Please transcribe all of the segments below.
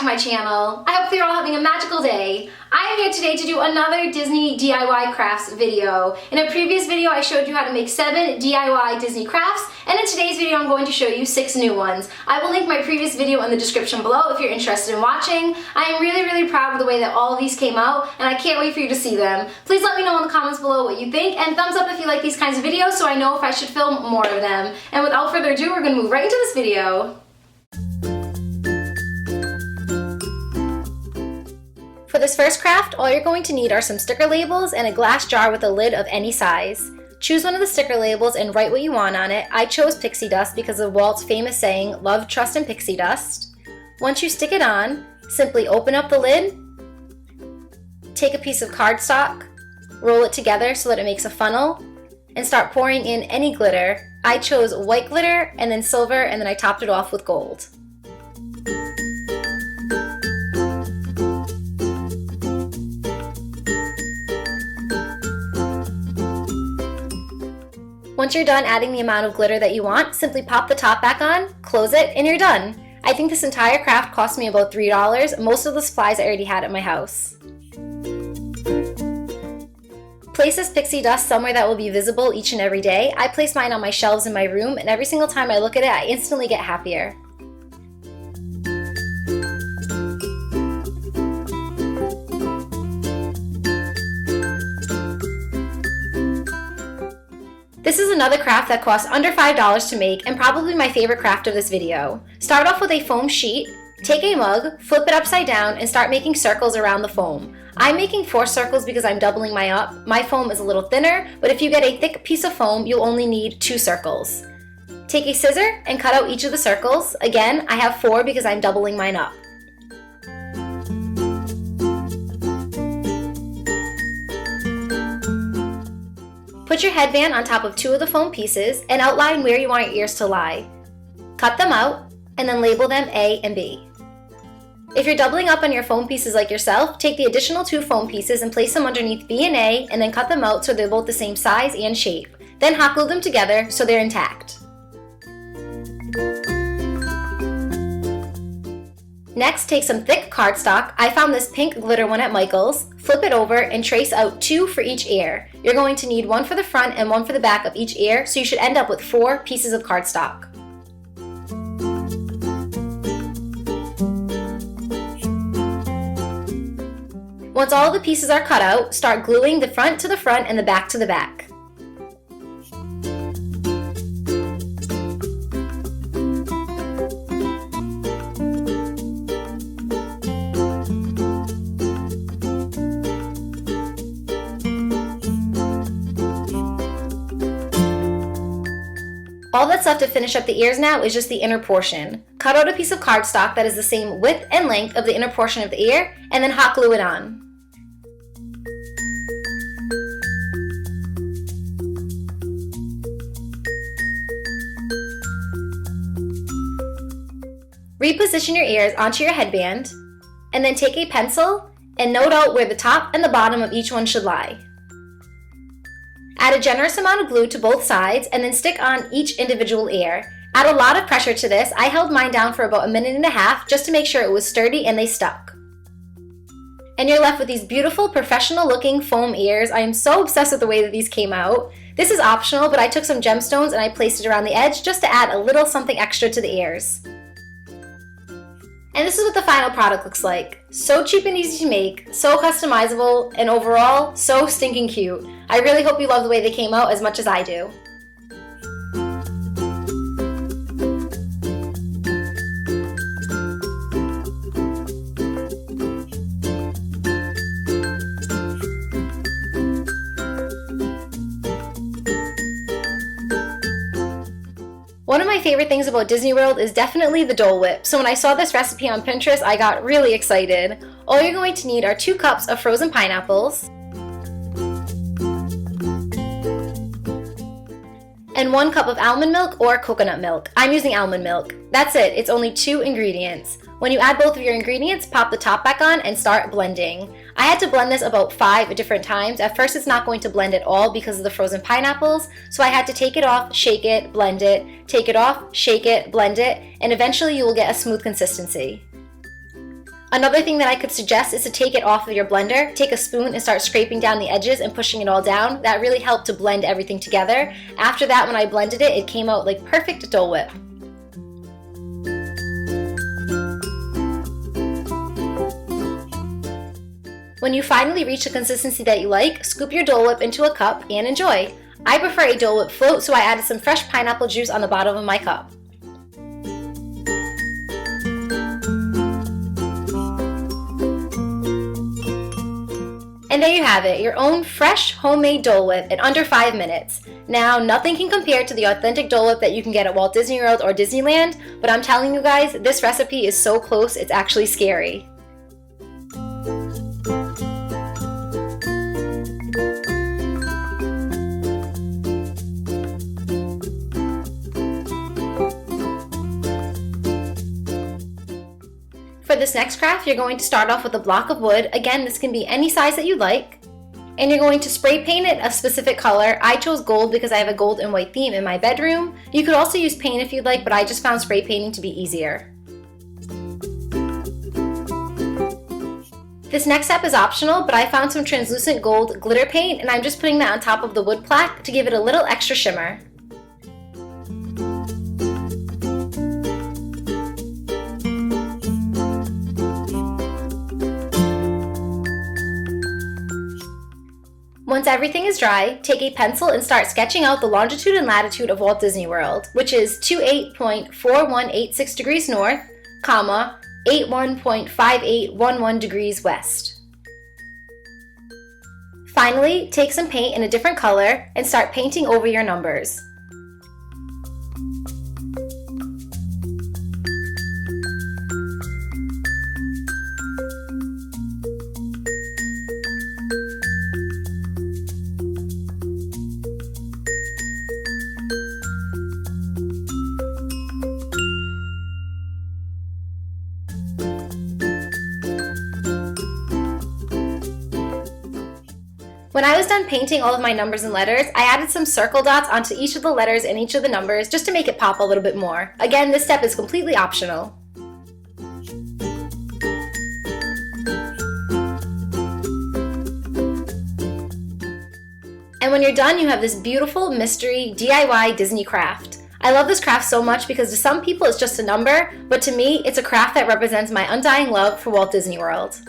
my channel. I hope you're all having a magical day. I am here today to do another Disney DIY crafts video. In a previous video I showed you how to make 7 DIY Disney crafts, and in today's video I'm going to show you 6 new ones. I will link my previous video in the description below if you're interested in watching. I am really proud of the way that all of these came out, and I can't wait for you to see them. Please let me know in the comments below what you think, and thumbs up if you like these kinds of videos so I know if I should film more of them. And without further ado, we're going to move right into this video. For this first craft, all you're going to need are some sticker labels and a glass jar with a lid of any size. Choose one of the sticker labels and write what you want on it. I chose pixie dust because of Walt's famous saying, "Love, trust, and pixie dust." Once you stick it on, simply open up the lid, take a piece of cardstock, roll it together so that it makes a funnel, and start pouring in any glitter. I chose white glitter and then silver, and then I topped it off with gold. Once you're done adding the amount of glitter that you want, simply pop the top back on, close it, and you're done. I think this entire craft cost me about $3. Most of the supplies I already had at my house. Place this pixie dust somewhere that will be visible each and every day. I place mine on my shelves in my room, and every single time I look at it, I instantly get happier. This is another craft that costs under $5 to make and probably my favorite craft of this video. Start off with a foam sheet, take a mug, flip it upside down, and start making circles around the foam. I'm making 4 circles because I'm doubling my up. My foam is a little thinner, but if you get a thick piece of foam, you'll only need 2 circles. Take a scissor and cut out each of the circles. Again, I have 4 because I'm doubling mine up. Put your headband on top of 2 of the foam pieces and outline where you want your ears to lie. Cut them out and then label them A and B. If you're doubling up on your foam pieces like yourself, take the additional 2 foam pieces and place them underneath B and A and then cut them out so they're both the same size and shape. Then hot glue them together so they're intact. Next, take some thick cardstock. I found this pink glitter one at Michael's. Flip it over and trace out 2 for each ear. You're going to need 1 for the front and 1 for the back of each ear, so you should end up with 4 pieces of cardstock. Once all of the pieces are cut out, start gluing the front to the front and the back to the back. All that's left to finish up the ears now is just the inner portion. Cut out a piece of cardstock that is the same width and length of the inner portion of the ear, and then hot glue it on. Reposition your ears onto your headband, and then take a pencil and note out where the top and the bottom of each one should lie. Add a generous amount of glue to both sides and then stick on each individual ear. Add a lot of pressure to this. I held mine down for about 1.5 minutes just to make sure it was sturdy and they stuck. And you're left with these beautiful professional looking foam ears. I am so obsessed with the way that these came out. This is optional, but I took some gemstones and I placed it around the edge just to add a little something extra to the ears. And this is what the final product looks like. So cheap and easy to make, so customizable, and overall, so stinking cute. I really hope you love the way they came out as much as I do. One of my favorite things about Disney World is definitely the Dole Whip, so when I saw this recipe on Pinterest, I got really excited. All you're going to need are 2 cups of frozen pineapples and 1 cup of almond milk or coconut milk. I'm using almond milk. That's it, it's only 2 ingredients. When you add both of your ingredients, pop the top back on and start blending. I had to blend this about 5 different times. At first it's not going to blend at all because of the frozen pineapples, so I had to take it off, shake it, blend it, take it off, shake it, blend it, and eventually you will get a smooth consistency. Another thing that I could suggest is to take it off of your blender, take a spoon and start scraping down the edges and pushing it all down. That really helped to blend everything together. After that, when I blended it, it came out like perfect Dole Whip. When you finally reach the consistency that you like, scoop your Dole Whip into a cup and enjoy. I prefer a Dole Whip float, so I added some fresh pineapple juice on the bottom of my cup. And there you have it, your own fresh homemade Dole Whip in under 5 minutes. Now, nothing can compare to the authentic Dole Whip that you can get at Walt Disney World or Disneyland, but I'm telling you guys, this recipe is so close, it's actually scary. For this next craft, you're going to start off with a block of wood. Again, this can be any size that you like. And you're going to spray paint it a specific color. I chose gold because I have a gold and white theme in my bedroom. You could also use paint if you'd like, but I just found spray painting to be easier. This next step is optional, but I found some translucent gold glitter paint and I'm just putting that on top of the wood plaque to give it a little extra shimmer. Once everything is dry, take a pencil and start sketching out the longitude and latitude of Walt Disney World, which is 28.4186 degrees north, 81.5811 degrees west. Finally, take some paint in a different color and start painting over your numbers. When I was done painting all of my numbers and letters, I added some circle dots onto each of the letters and each of the numbers just to make it pop a little bit more. Again, this step is completely optional. And when you're done, you have this beautiful mystery DIY Disney craft. I love this craft so much because to some people it's just a number, but to me, it's a craft that represents my undying love for Walt Disney World.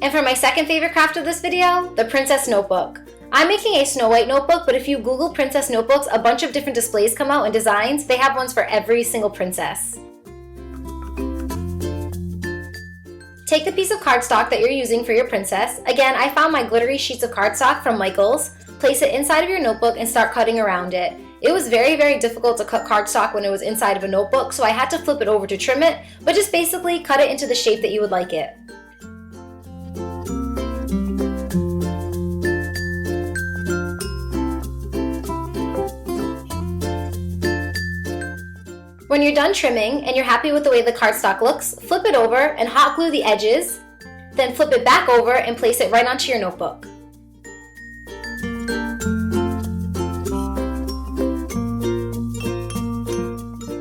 And for my second favorite craft of this video, the Princess Notebook. I'm making a Snow White notebook, but if you Google princess notebooks, a bunch of different displays come out and designs. They have ones for every single princess. Take the piece of cardstock that you're using for your princess. Again, I found my glittery sheets of cardstock from Michael's. Place it inside of your notebook and start cutting around it. It was very, very difficult to cut cardstock when it was inside of a notebook, so I had to flip it over to trim it, but just basically cut it into the shape that you would like it. When you're done trimming and you're happy with the way the cardstock looks, flip it over and hot glue the edges, then flip it back over and place it right onto your notebook.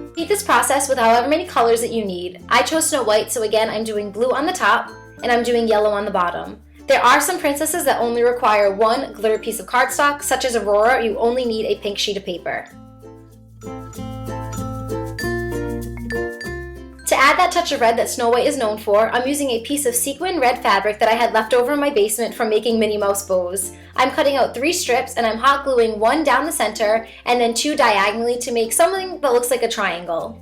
Repeat this process with however many colors that you need. I chose Snow White, so again I'm doing blue on the top and I'm doing yellow on the bottom. There are some princesses that only require one glitter piece of cardstock, such as Aurora. You only need a pink sheet of paper. To add that touch of red that Snow White is known for, I'm using a piece of sequin red fabric that I had left over in my basement from making Minnie Mouse bows. I'm cutting out 3 strips and I'm hot gluing 1 down the center and then 2 diagonally to make something that looks like a triangle.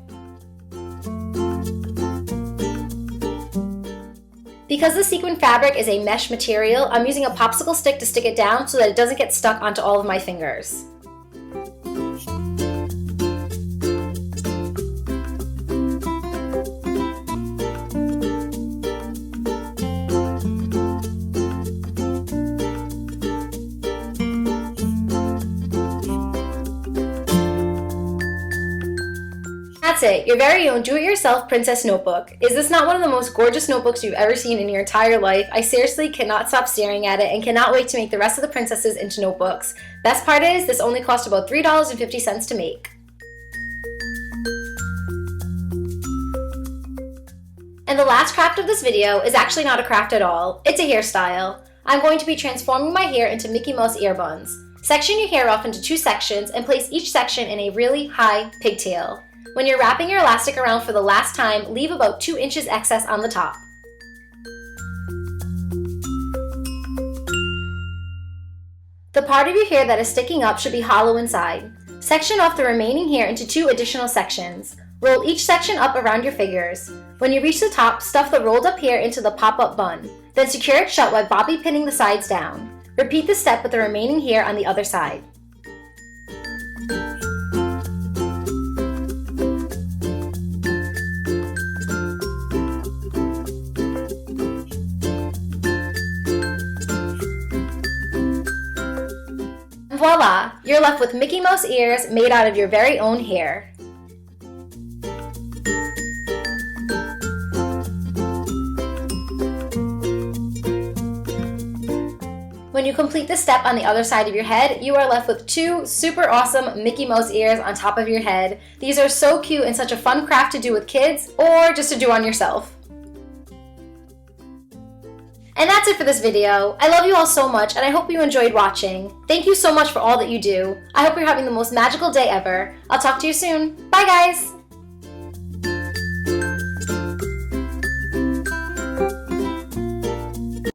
Because the sequin fabric is a mesh material, I'm using a popsicle stick to stick it down so that it doesn't get stuck onto all of my fingers. that's it, your very own do-it-yourself princess notebook. Is this not one of the most gorgeous notebooks you've ever seen in your entire life? I seriously cannot stop staring at it and cannot wait to make the rest of the princesses into notebooks. Best part is, this only cost about $3.50 to make. And the last craft of this video is actually not a craft at all. It's a hairstyle. I'm going to be transforming my hair into Mickey Mouse ear buns. Section your hair off into 2 sections and place each section in a really high pigtail. When you're wrapping your elastic around for the last time, leave about 2 inches excess on the top. The part of your hair that is sticking up should be hollow inside. Section off the remaining hair into 2 additional sections. Roll each section up around your fingers. When you reach the top, stuff the rolled up hair into the pop-up bun. Then secure it shut while bobby pinning the sides down. Repeat the step with the remaining hair on the other side. And voila! You're left with Mickey Mouse ears made out of your very own hair. When you complete the step on the other side of your head, you are left with 2 super awesome Mickey Mouse ears on top of your head. These are so cute and such a fun craft to do with kids, or just to do on yourself. And that's it for this video. I love you all so much, and I hope you enjoyed watching. Thank you so much for all that you do. I hope you're having the most magical day ever. I'll talk to you soon. Bye guys!